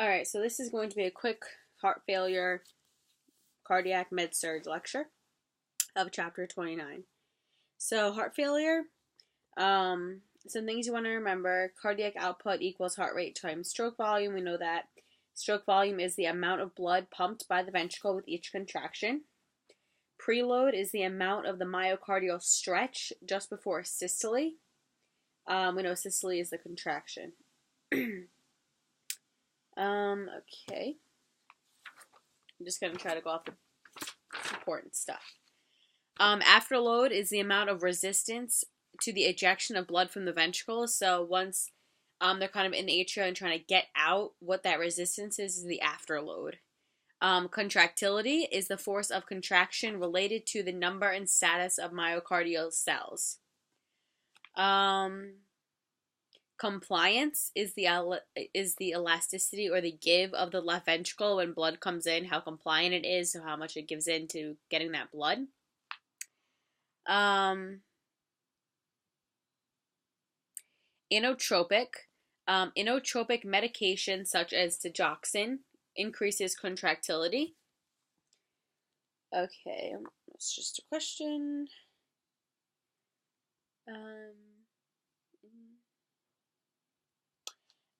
Alright, so this is going to be a quick heart failure cardiac med-surg lecture of chapter 29. So heart failure, some things you want to remember: cardiac output equals heart rate times stroke volume. We know that stroke volume is the amount of blood pumped by the ventricle with each contraction. Preload is the amount of the myocardial stretch just before systole. We know systole is the contraction. Okay. I'm just going to try to go off the important stuff. Afterload is the amount of resistance to the ejection of blood from the ventricles. So once they're kind of in atria and trying to get out, what that resistance is the afterload. Contractility is the force of contraction related to the number and status of myocardial cells. Compliance is the elasticity or the give of the left ventricle when blood comes in, how compliant it is, so how much it gives in to getting that blood. Inotropic. Inotropic medication such as digoxin increases contractility. Okay, that's just a question.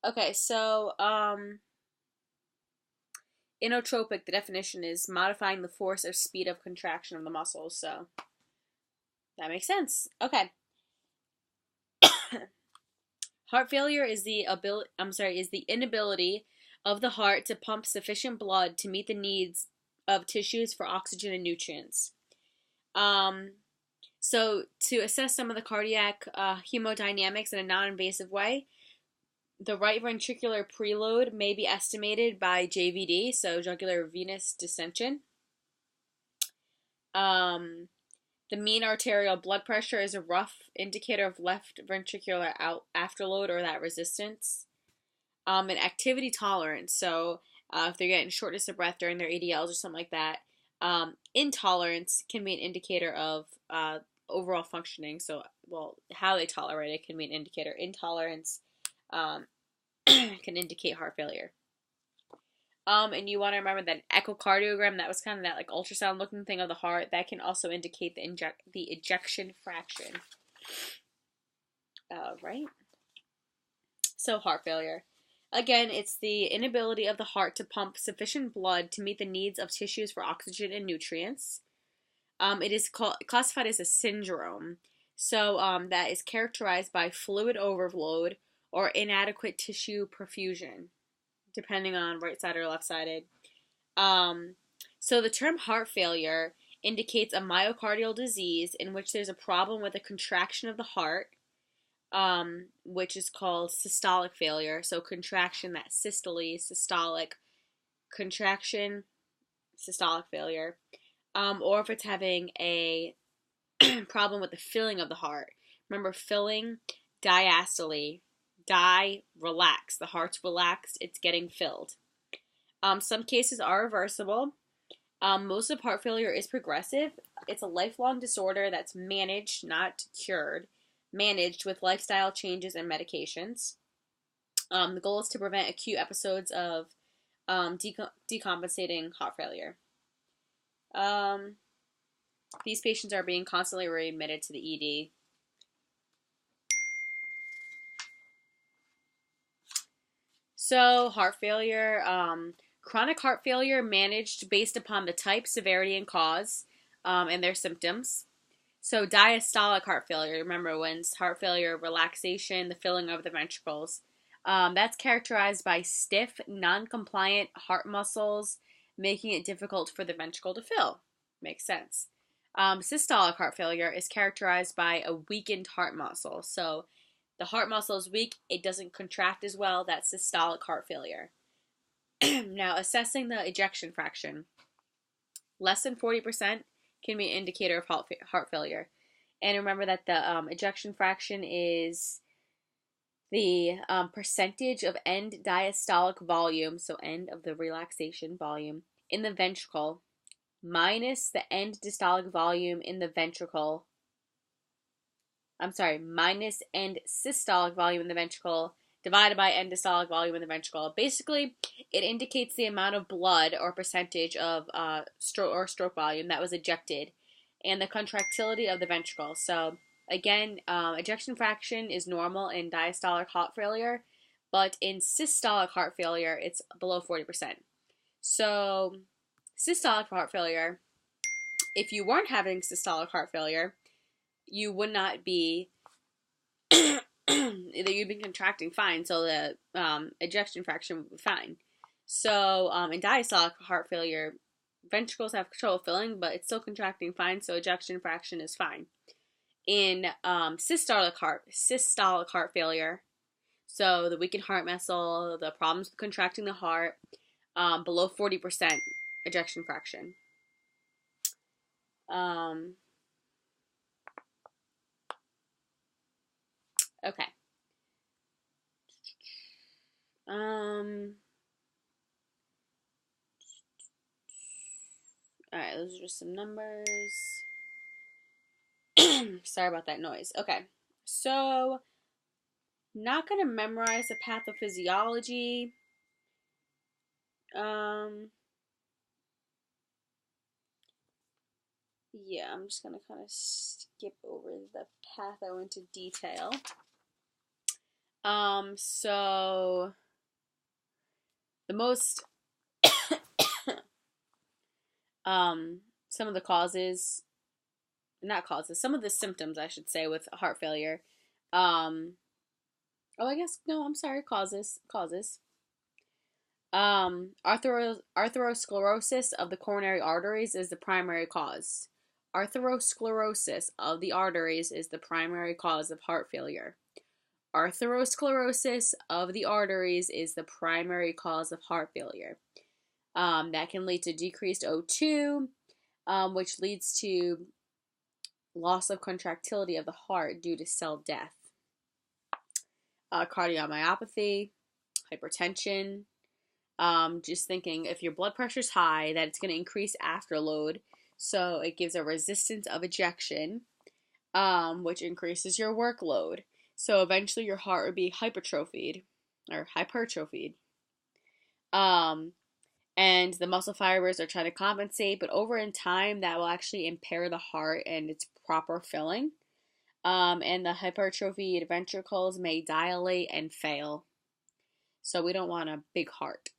Okay, so inotropic, the definition is modifying the force or speed of contraction of the muscles, so that makes sense. Okay. Heart failure is the inability of the heart to pump sufficient blood to meet the needs of tissues for oxygen and nutrients. So to assess some of the cardiac hemodynamics in a non-invasive way, the right ventricular preload may be estimated by JVD, so jugular venous distension. The mean arterial blood pressure is a rough indicator of left ventricular afterload or that resistance. And activity tolerance, so if they're getting shortness of breath during their ADLs or something like that. Intolerance can be an indicator of overall functioning, so, well, how they tolerate it can be an indicator. Intolerance can indicate heart failure. And you want to remember that echocardiogram, that was kind of that like ultrasound looking thing of the heart, that can also indicate the ejection fraction. Right? So heart failure. Again, it's the inability of the heart to pump sufficient blood to meet the needs of tissues for oxygen and nutrients. It is classified as a syndrome. So that is characterized by fluid overload or inadequate tissue perfusion, depending on right-sided or left-sided. So the term heart failure indicates a myocardial disease in which there's a problem with the contraction of the heart, which is called systolic failure. So contraction, that systole, systolic, contraction, systolic failure. Or if it's having a problem with the filling of the heart. Remember, filling, diastole. Relax. The heart's relaxed. It's getting filled. Some cases are reversible. Most of heart failure is progressive. It's a lifelong disorder that's managed, not cured. Managed with lifestyle changes and medications. The goal is to prevent acute episodes of decompensating heart failure. These patients are being constantly readmitted to the ED. So, heart failure, chronic heart failure managed based upon the type, severity, and cause, and their symptoms. So, diastolic heart failure, remember when heart failure, relaxation, the filling of the ventricles, that's characterized by stiff, non-compliant heart muscles, making it difficult for the ventricle to fill. Makes sense. Systolic heart failure is characterized by a weakened heart muscle. So, the heart muscle is weak, it doesn't contract as well, that's systolic heart failure. Now, assessing the ejection fraction. Less than 40% can be an indicator of heart failure. And remember that the ejection fraction is the percentage of end diastolic volume, so end of the relaxation volume, in the ventricle, minus the end diastolic volume in the ventricle. Minus end systolic volume in the ventricle divided by end-systolic volume in the ventricle. Basically, it indicates the amount of blood or percentage of stroke volume that was ejected and the contractility of the ventricle. So, again, ejection fraction is normal in diastolic heart failure, but in systolic heart failure, it's below 40%. So, systolic heart failure, if you weren't having systolic heart failure, you would not be you'd be contracting fine, so the ejection fraction would be fine. So in diastolic heart failure, ventricles have trouble filling, but it's still contracting fine, so ejection fraction is fine. In systolic heart failure, so the weakened heart muscle, the problems with contracting the heart, below 40% ejection fraction. Okay. Alright, those are just some numbers. Sorry about that noise. Okay. So, not going to memorize the pathophysiology. Yeah, I'm just going to kind of skip over the patho into detail. So, the most, some of the causes, not causes, some of the symptoms, I should say, with heart failure. Causes. Atherosclerosis of the coronary arteries is the primary cause. Atherosclerosis of the arteries is the primary cause of heart failure. Atherosclerosis of the arteries is the primary cause of heart failure. That can lead to decreased O2, which leads to loss of contractility of the heart due to cell death. Cardiomyopathy, hypertension. Just thinking if your blood pressure is high, that it's going to increase afterload, so it gives a resistance of ejection, which increases your workload. So eventually your heart would be hypertrophied. And the muscle fibers are trying to compensate, but over in time that will actually impair the heart and its proper filling. And the hypertrophied ventricles may dilate and fail. So we don't want a big heart.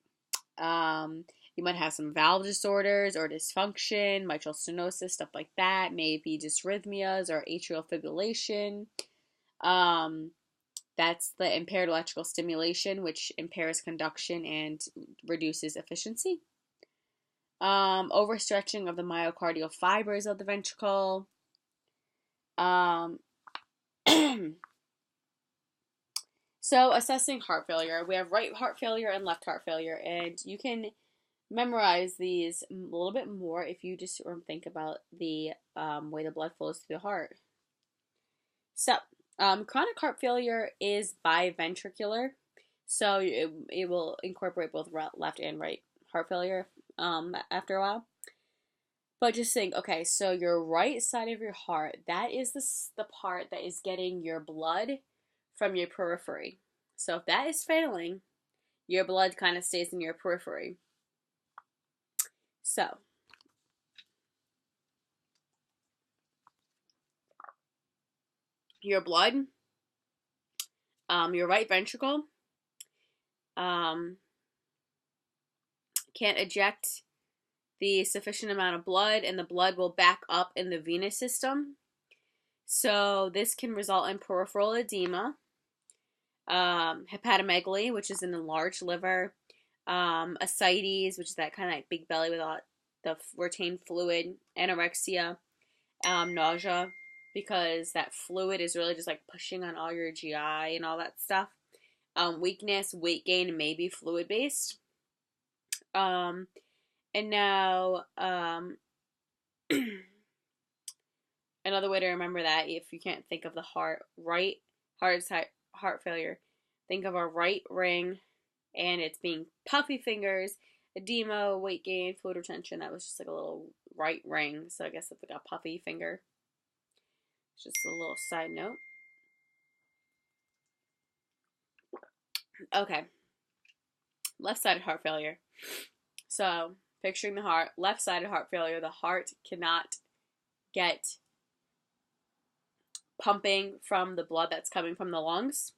You might have some valve disorders or dysfunction, mitral stenosis, stuff like that. Maybe dysrhythmias or atrial fibrillation. That's the impaired electrical stimulation, which impairs conduction and reduces efficiency. Overstretching of the myocardial fibers of the ventricle. So, assessing heart failure, we have right heart failure and left heart failure, and you can memorize these a little bit more if you just think about the way the blood flows through the heart. So, chronic heart failure is biventricular, so it will incorporate both left and right heart failure after a while. But just think, okay, so your right side of your heart, that is the part that is getting your blood from your periphery. So if that is failing, your blood kind of stays in your periphery. So, your blood, your right ventricle, can't eject the sufficient amount of blood, and the blood will back up in the venous system. So this can result in peripheral edema, hepatomegaly, which is an enlarged liver, ascites, which is that kind of like big belly without the retained fluid, anorexia, nausea, because that fluid is really just like pushing on all your GI and all that stuff. Weakness, weight gain, may be fluid based. And now, another way to remember that, if you can't think of the heart failure, think of a right ring, and it's being puffy fingers, edema, weight gain, fluid retention. That was just like a little right ring, so I guess it's like a puffy finger. Just a little side note. Okay, left-sided heart failure. So, picturing the heart, left-sided heart failure, the heart cannot get pumping from the blood that's coming from the lungs.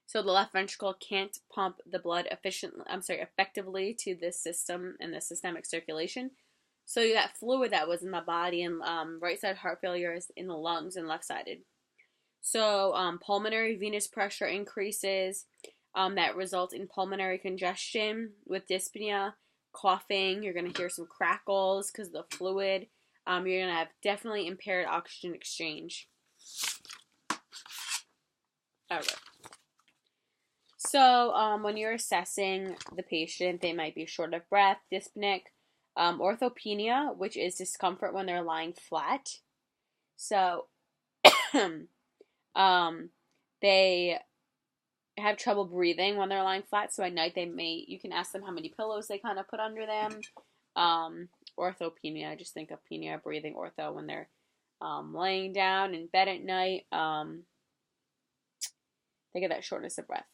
So the left ventricle can't pump the blood effectively to this system and the systemic circulation. So that fluid that was in the body and right-sided heart failure is in the lungs and left-sided. So pulmonary venous pressure increases that result in pulmonary congestion with dyspnea, coughing. You're going to hear some crackles because of the fluid. You're going to have definitely impaired oxygen exchange. All right. So when you're assessing the patient, they might be short of breath, dyspneic, orthopnea, which is discomfort when they're lying flat. So they have trouble breathing when they're lying flat. So at night you can ask them how many pillows they kind of put under them. Orthopnea, just think of pnea, breathing, ortho, when they're laying down in bed at night. They get that shortness of breath.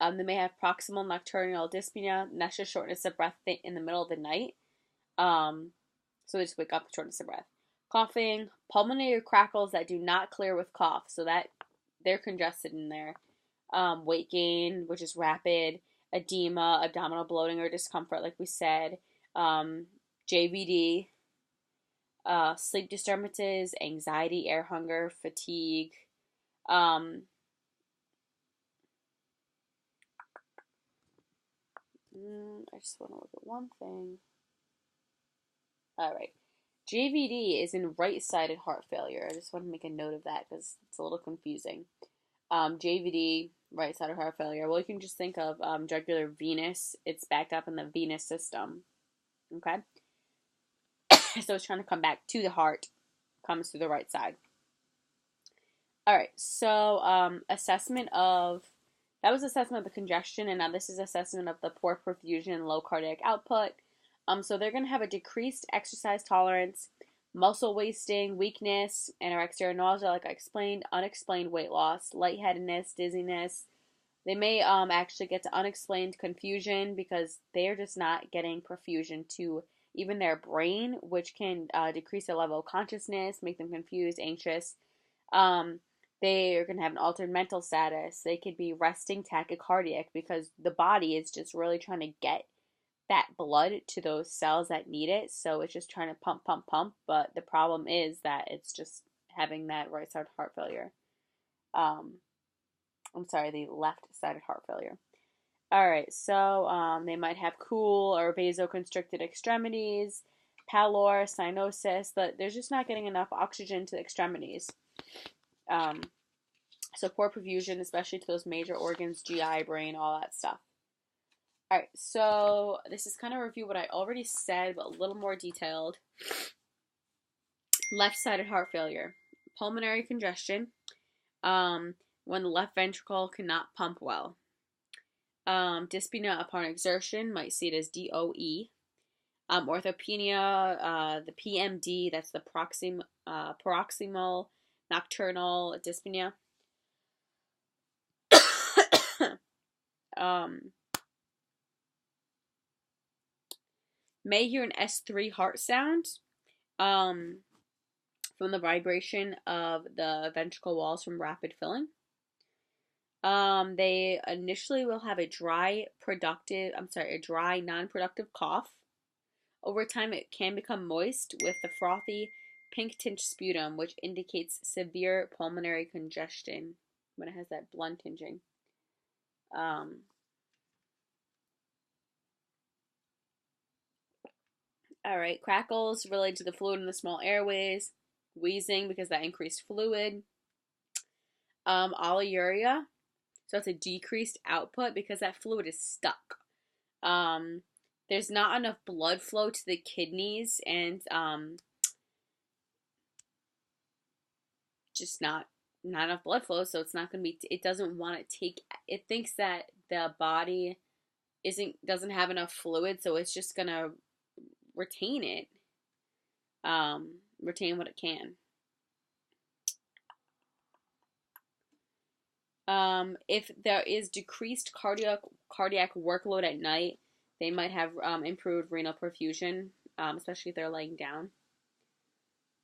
They may have proximal nocturnal dyspnea, and that's just shortness of breath in the middle of the night. So they just wake up with shortness of breath. Coughing, pulmonary crackles that do not clear with cough, so that they're congested in there. Weight gain, which is rapid. Edema, abdominal bloating or discomfort, like we said. JVD, sleep disturbances, anxiety, air hunger, fatigue. I just want to look at one thing. All right. JVD is in right-sided heart failure. I just want to make a note of that because it's a little confusing. JVD, right-sided heart failure. Well, you can just think of jugular venous. It's backed up in the venous system. Okay? So it's trying to come back to the heart. Comes through the right side. All right. So that was assessment of the congestion, and now this is assessment of the poor perfusion and low cardiac output. So they're going to have a decreased exercise tolerance, muscle wasting, weakness, anorexia or nausea, like I explained, unexplained weight loss, lightheadedness, dizziness. They may actually get to unexplained confusion because they're just not getting perfusion to even their brain, which can decrease their level of consciousness, make them confused, anxious. They are going to have an altered mental status. They could be resting tachycardic because the body is just really trying to get that blood to those cells that need it. So it's just trying to pump, pump, pump. But the problem is that it's just having that right-sided heart failure. The left-sided heart failure. All right, so they might have cool or vasoconstricted extremities, pallor, cyanosis, but they're just not getting enough oxygen to the extremities. So poor perfusion, especially to those major organs, GI, brain, all that stuff. All right, so this is kind of a review what I already said, but a little more detailed. Left-sided heart failure, pulmonary congestion, when the left ventricle cannot pump well. Dyspnea upon exertion, might see it as DOE. Orthopnea, the PMD, that's the paroxysmal nocturnal dyspnea. May hear an S3 heart sound from the vibration of the ventricle walls from rapid filling. They initially will have a dry, non-productive cough. Over time, it can become moist with the frothy, pink-tinged sputum, which indicates severe pulmonary congestion when it has that blood tinging. All right, crackles related to the fluid in the small airways, wheezing because that increased fluid. Oliguria, so it's a decreased output because that fluid is stuck. There's not enough blood flow to the kidneys and just not enough blood flow, so it's not going to be, it doesn't want to take, it thinks that the body doesn't have enough fluid, so it's just going to retain it, retain what it can. If there is decreased cardiac workload at night, they might have improved renal perfusion, especially if they're laying down.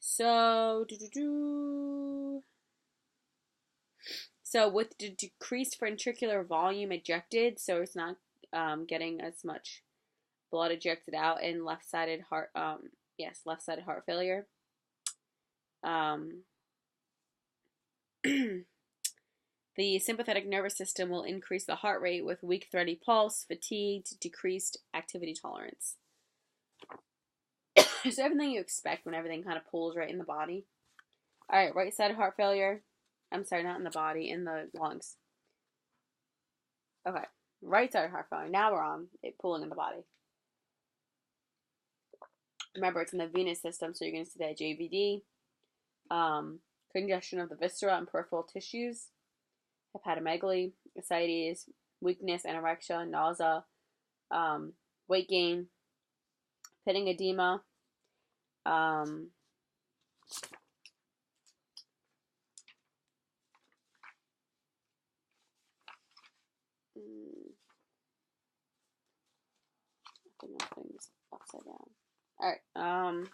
So, so with the decreased ventricular volume ejected, so it's not getting as much blood ejected out in left-sided heart, left-sided heart failure. The sympathetic nervous system will increase the heart rate with weak, thready pulse, fatigued, decreased activity tolerance. So everything you expect when everything kind of pulls right in the body. All right, right-sided heart failure. I'm sorry, not in the body, in the lungs. Okay, right-sided heart failure. Now we're on it pulling in the body. Remember, it's in the venous system, so you're going to see that JVD, congestion of the viscera and peripheral tissues, hepatomegaly, ascites, weakness, anorexia, nausea, weight gain, pitting edema, I think my thing's upside down. All right. All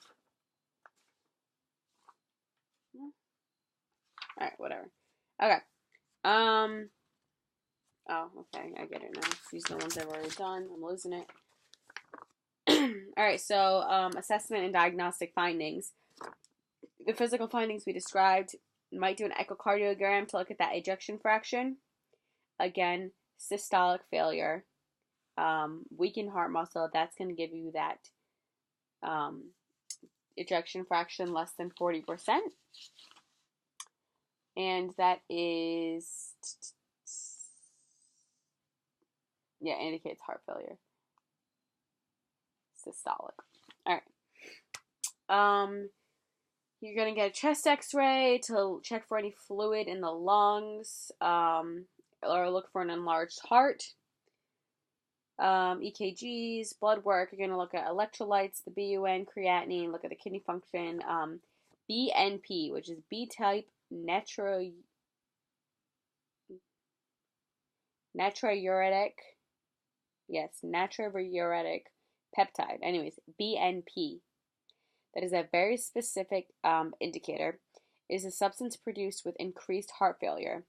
right. Whatever. Okay. Oh, okay. I get it now. These are the ones I've already done. I'm losing it. All right. So, assessment and diagnostic findings. The physical findings we described might do an echocardiogram to look at that ejection fraction. Again, systolic failure, weakened heart muscle. That's going to give you that ejection fraction less than 40%. And that is, indicates heart failure. Systolic. All right. You're going to get a chest x-ray to check for any fluid in the lungs, or look for an enlarged heart. EKGs, blood work. You're going to look at electrolytes, the BUN, creatinine, look at the kidney function. BNP, which is B-type natriuretic peptide. Anyways, BNP. That is a very specific indicator. It is a substance produced with increased heart failure.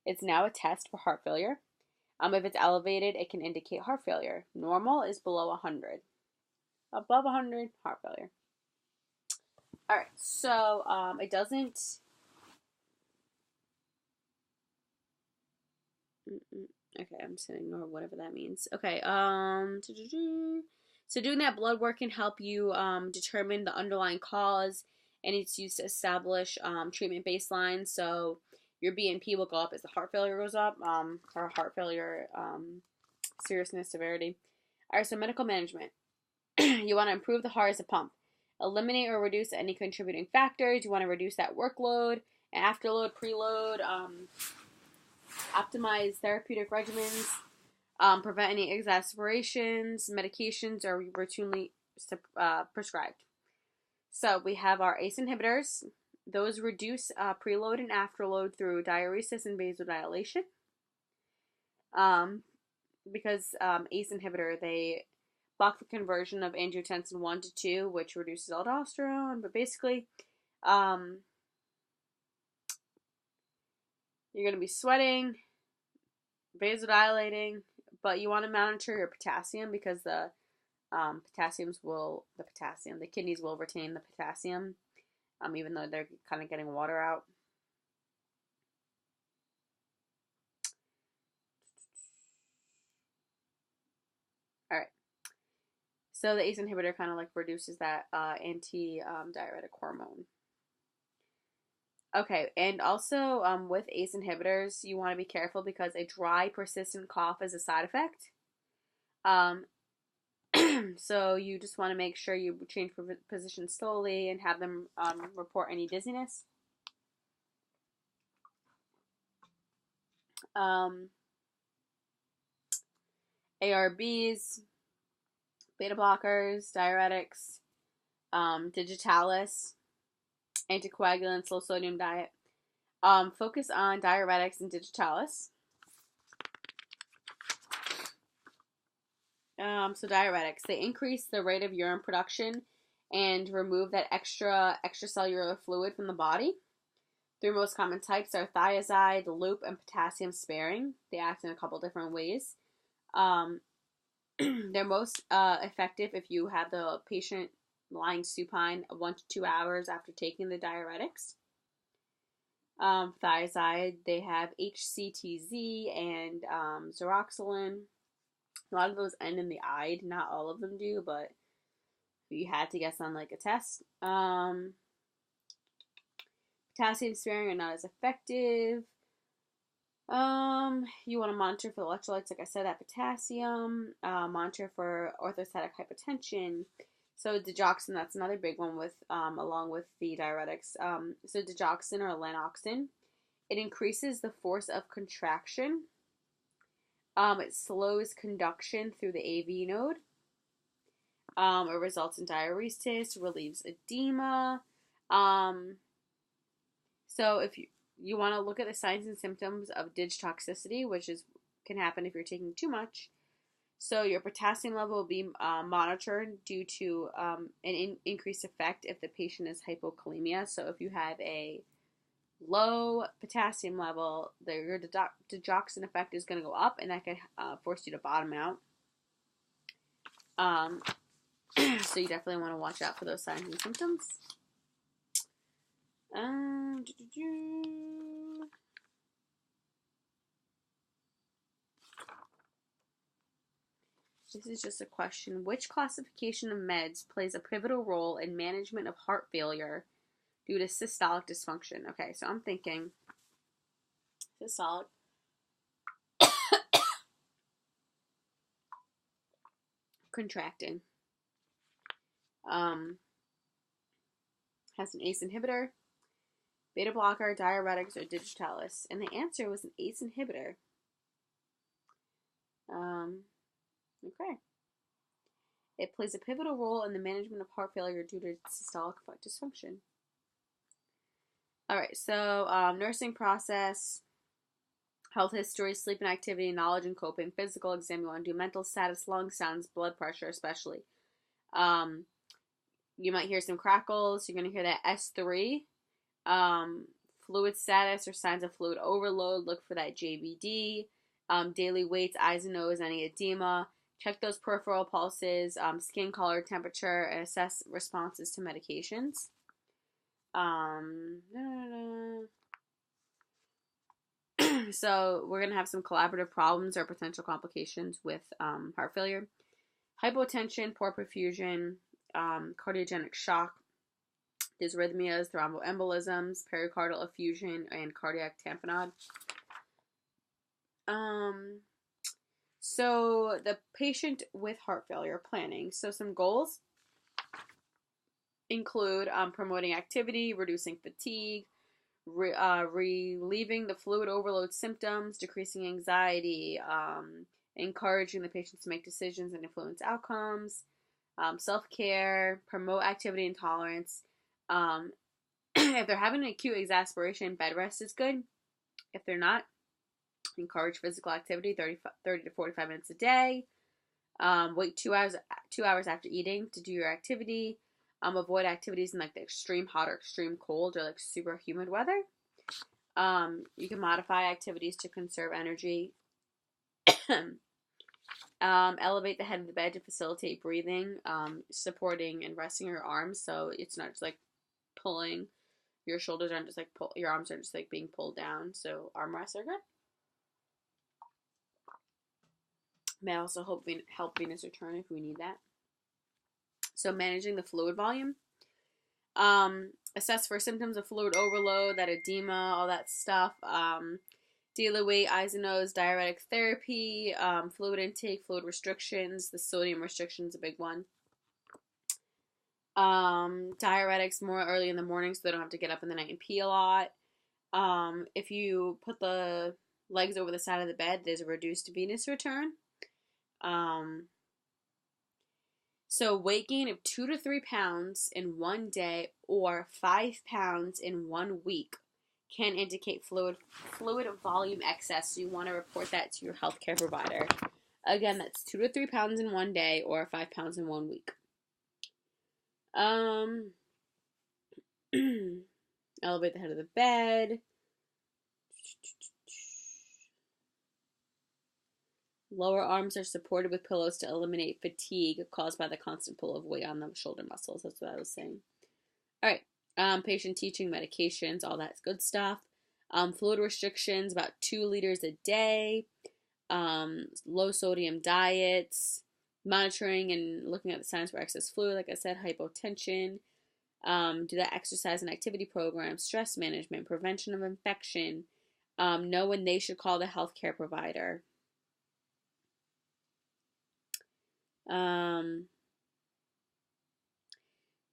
It's now a test for heart failure. If it's elevated, it can indicate heart failure. Normal is below 100. Above 100, heart failure. All right, so it doesn't. Okay, I'm just gonna ignore whatever that means. Okay, so doing that blood work can help you determine the underlying cause, and it's used to establish treatment baselines. So your BNP will go up as the heart failure goes up, or heart failure seriousness, severity. All right, so medical management. You want to improve the heart as a pump. Eliminate or reduce any contributing factors. You want to reduce that workload, afterload, preload, optimize therapeutic regimens, prevent any exacerbations, medications are routinely prescribed. So we have our ACE inhibitors. Those reduce preload and afterload through diuresis and vasodilation. Because ACE inhibitor, they block the conversion of angiotensin 1 to 2, which reduces aldosterone. But basically, you're going to be sweating, vasodilating, but you want to monitor your potassium because the kidneys will retain the potassium, even though they're kind of getting water out. All right. So the ACE inhibitor kind of like reduces that anti-diuretic hormone. Okay, and also with ACE inhibitors, you want to be careful because a dry, persistent cough is a side effect. So you just want to make sure you change position slowly and have them report any dizziness. ARBs, beta blockers, diuretics, digitalis, anticoagulants, low sodium diet. Focus on diuretics and digitalis. So diuretics, they increase the rate of urine production and remove that extracellular fluid from the body. Three most common types are thiazide, loop, and potassium sparing. They act in a couple different ways. Um, they're most effective if you have the patient lying supine 1 to 2 hours after taking the diuretics. Thiazide, they have HCTZ and Xeroxolin. A lot of those end in the "ide", not all of them do, but if you had to guess on like a test. Potassium sparing are not as effective. You want to monitor for electrolytes, like I said, that potassium. Monitor for orthostatic hypotension. So digoxin, that's another big one with, along with the diuretics. So digoxin or lanoxin, it increases the force of contraction. It slows conduction through the AV node. It results in diuresis, relieves edema. So if you want to look at the signs and symptoms of digitoxicity, which can happen if you're taking too much. So your potassium level will be monitored due to an increased effect if the patient is hypokalemia. So if you have a low potassium level, your digoxin effect is going to go up, and that could force you to bottom out. So you definitely want to watch out for those signs and symptoms. This is just a question. Which classification of meds plays a pivotal role in management of heart failure due to systolic dysfunction? Okay, so I'm thinking systolic. Contracting. Has an ACE inhibitor, beta blocker, diuretics, or digitalis? And the answer was an ACE inhibitor. Okay. It plays a pivotal role in the management of heart failure due to systolic dysfunction. All right, so nursing process, health history, sleep and activity, knowledge and coping, physical exam. You want to do mental status, lung sounds, blood pressure, especially. You might hear some crackles. You're going to hear that S3. Fluid status or signs of fluid overload. Look for that JVD. Daily weights, eyes and nose, any edema. Check those peripheral pulses, skin color, temperature, and assess responses to medications. So we're going to have some collaborative problems or potential complications with heart failure. Hypotension, poor perfusion, cardiogenic shock, dysrhythmias, thromboembolisms, pericardial effusion, and cardiac tamponade. So the patient with heart failure planning. So some goals include promoting activity, reducing fatigue, relieving the fluid overload symptoms, decreasing anxiety, encouraging the patient to make decisions and influence outcomes, self-care, promote activity and tolerance. If they're having an acute exasperation, bed rest is good. If they're not, encourage physical activity 30 to 45 minutes a day. Wait 2 hours after eating to do your activity. Avoid activities in like the extreme hot or extreme cold or like super humid weather. You can modify activities to conserve energy. Elevate the head of the bed to facilitate breathing, supporting and resting your arms, so it's not just like pulling. Your shoulders aren't just like your arms aren't just like being pulled down. So arm rests are good. May also help venous return if we need that. So managing the fluid volume. Assess for symptoms of fluid overload, that edema, all that stuff. Daily weight, eyes and nose, diuretic therapy, fluid intake, fluid restrictions. The sodium restriction is a big one. Diuretics more early in the morning so they don't have to get up in the night and pee a lot. If you put the legs over the side of the bed, there's a reduced venous return. So weight gain of 2 to 3 pounds in one day or 5 pounds in 1 week can indicate fluid volume excess, so you want to report that to your healthcare provider. Again, that's 2 to 3 pounds in one day or 5 pounds in 1 week. Elevate the head of the bed. Lower arms are supported with pillows to eliminate fatigue caused by the constant pull of weight on the shoulder muscles. That's what I was saying. All right. Patient teaching, medications, all that good stuff. Fluid restrictions, about 2 liters a day. Low sodium diets. Monitoring and looking at the signs for excess fluid, like I said, hypotension. Do that exercise and activity program, stress management, prevention of infection. Know when they should call the healthcare provider.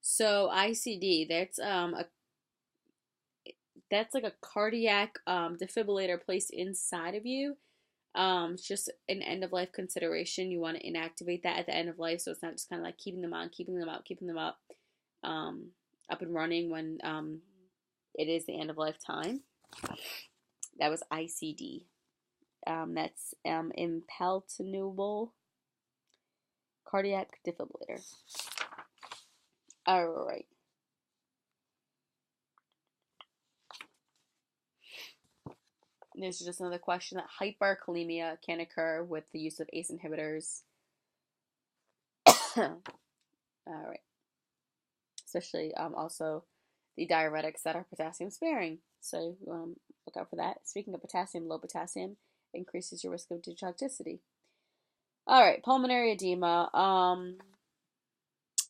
So ICD, that's like a cardiac defibrillator placed inside of you. It's just an end of life consideration. You want to inactivate that at the end of life, so it's not just kind of like keeping them on, keeping them up, up and running when it is the end of life time. That was ICD. That's implanted cardiac defibrillator. All right. This is just another question that hyperkalemia can occur with the use of ACE inhibitors. All right. Especially also the diuretics that are potassium sparing. So look out for that. Speaking of potassium, low potassium increases your risk of detoxicity. All right, pulmonary edema.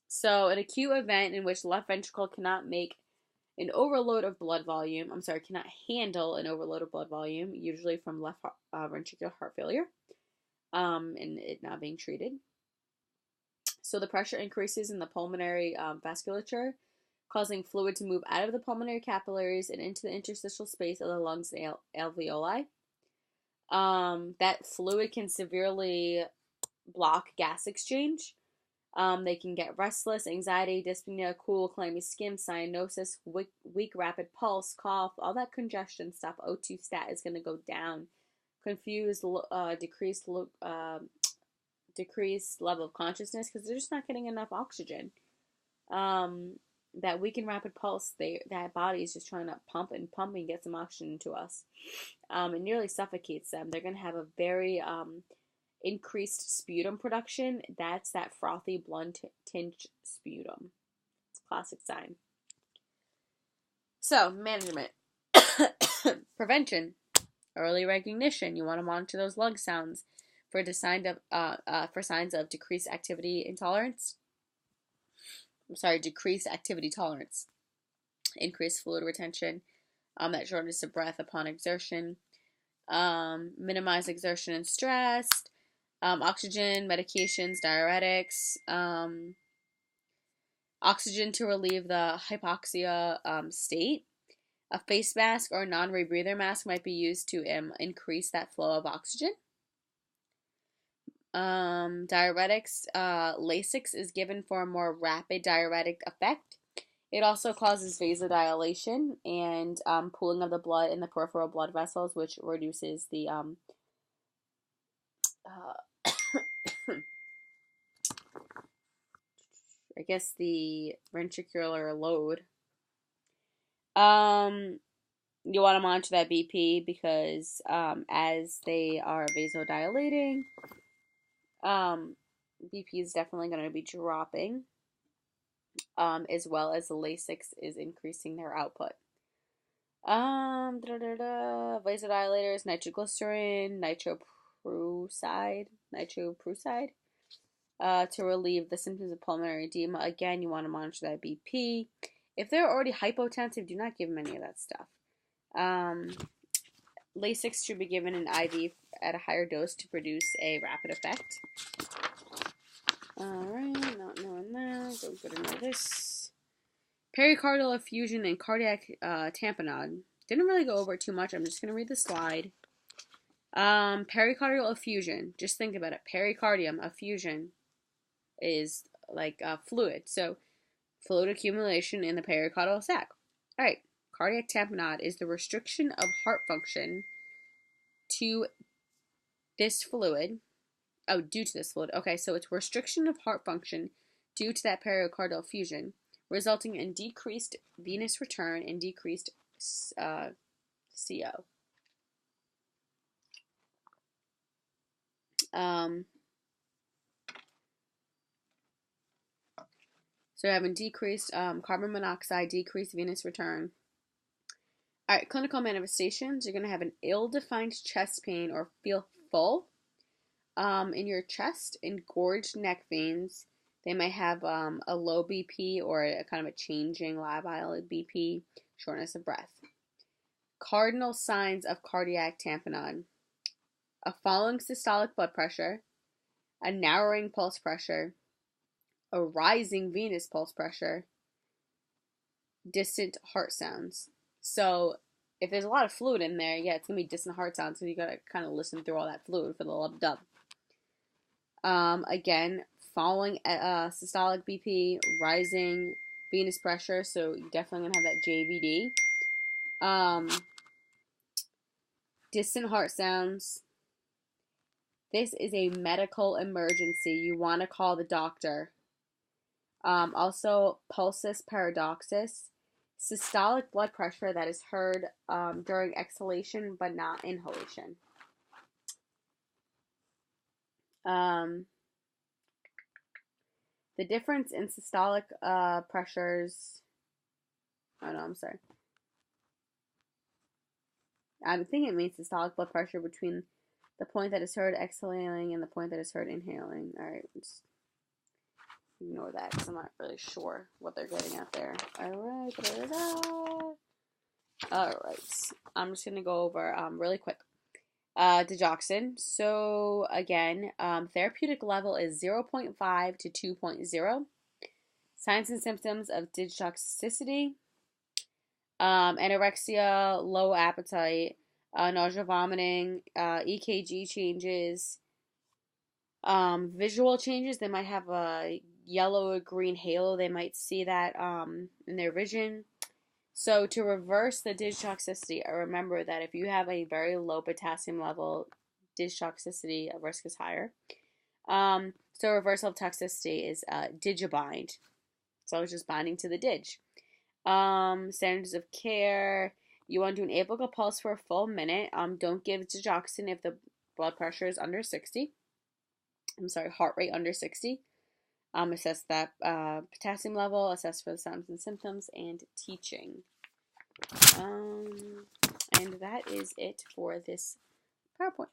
So an acute event in which left ventricle cannot handle an overload of blood volume, usually from left ventricular heart failure, and it not being treated. So the pressure increases in the pulmonary vasculature, causing fluid to move out of the pulmonary capillaries and into the interstitial space of the lungs and alveoli. That fluid can severely block gas exchange. They can get restless, anxiety, dyspnea, cool, clammy skin, cyanosis, weak rapid pulse, cough, all that congestion stuff. O2 stat is going to go down. Confused, decreased level of consciousness because they're just not getting enough oxygen. That weak and rapid pulse, that body is just trying to pump and get some oxygen to us. It nearly suffocates them. They're going to have a very increased sputum production. That's that frothy, blunt tinged sputum. It's a classic sign. So, management. Prevention. Early recognition. You want to monitor those lung sounds for signs of decreased activity tolerance. Increased fluid retention. That shortness of breath upon exertion. Minimize exertion and stress. Oxygen, medications, diuretics, oxygen to relieve the hypoxia state. A face mask or non-rebreather mask might be used to increase that flow of oxygen. Diuretics, Lasix is given for a more rapid diuretic effect. It also causes vasodilation and pooling of the blood in the peripheral blood vessels, which reduces the the ventricular load. You want to monitor that BP because as they are vasodilating, BP is definitely going to be dropping, as well as the Lasix is increasing their output. Vasodilators, nitroglycerin, nitroprusside, to relieve the symptoms of pulmonary edema. Again, you want to monitor that BP. If they're already hypotensive, do not give them any of that stuff. Lasix should be given an IV at a higher dose to produce a rapid effect. Alright, not knowing that. Don't go to know this. Pericardial effusion and cardiac tamponade. Didn't really go over it too much. I'm just going to read the slide. Pericardial effusion. Just think about it. Pericardium, effusion, is like fluid. So, fluid accumulation in the pericardial sac. Alright. Cardiac tamponade is the restriction of heart function to this fluid. Oh, due to this fluid. Okay, so it's restriction of heart function due to that pericardial effusion, resulting in decreased venous return and decreased CO. So having decreased carbon monoxide, decreased venous return. All right, clinical manifestations. You're going to have an ill-defined chest pain or feel full in your chest, engorged neck veins. They might have a low BP or a kind of a changing labile BP, shortness of breath. Cardinal signs of cardiac tamponade: a falling systolic blood pressure, a narrowing pulse pressure, a rising venous pulse pressure, distant heart sounds. So if there's a lot of fluid in there, yeah, it's going to be distant heart sounds, so you got to kind of listen through all that fluid for the love of dub. Again, falling systolic BP, rising venous pressure, so you're definitely going to have that JVD. Distant heart sounds. This is a medical emergency. You want to call the doctor. Also, pulsus paradoxus, systolic blood pressure that is heard during exhalation but not inhalation. The difference in systolic pressures. Oh no, I'm sorry. I think it means systolic blood pressure between the point that is heard exhaling and the point that is heard inhaling. All right, just ignore that because I'm not really sure what they're getting at there. All right. I'm just gonna go over really quick. Digoxin. So again, therapeutic level is 0.5 to 2.0. Signs and symptoms of digoxicity: anorexia, low appetite, nausea, vomiting, EKG changes, visual changes. They might have a yellow or green halo. They might see that in their vision. So to reverse the digoxicity, remember that if you have a very low potassium level, digoxicity risk is higher. So reversal of toxicity is digibind. So it's just binding to the dig. Standards of care. You want to do an apical pulse for a full minute. Don't give digoxin if the blood pressure is under 60. Heart rate under 60. Assess that potassium level, assess for the signs and symptoms, and teaching. And that is it for this PowerPoint.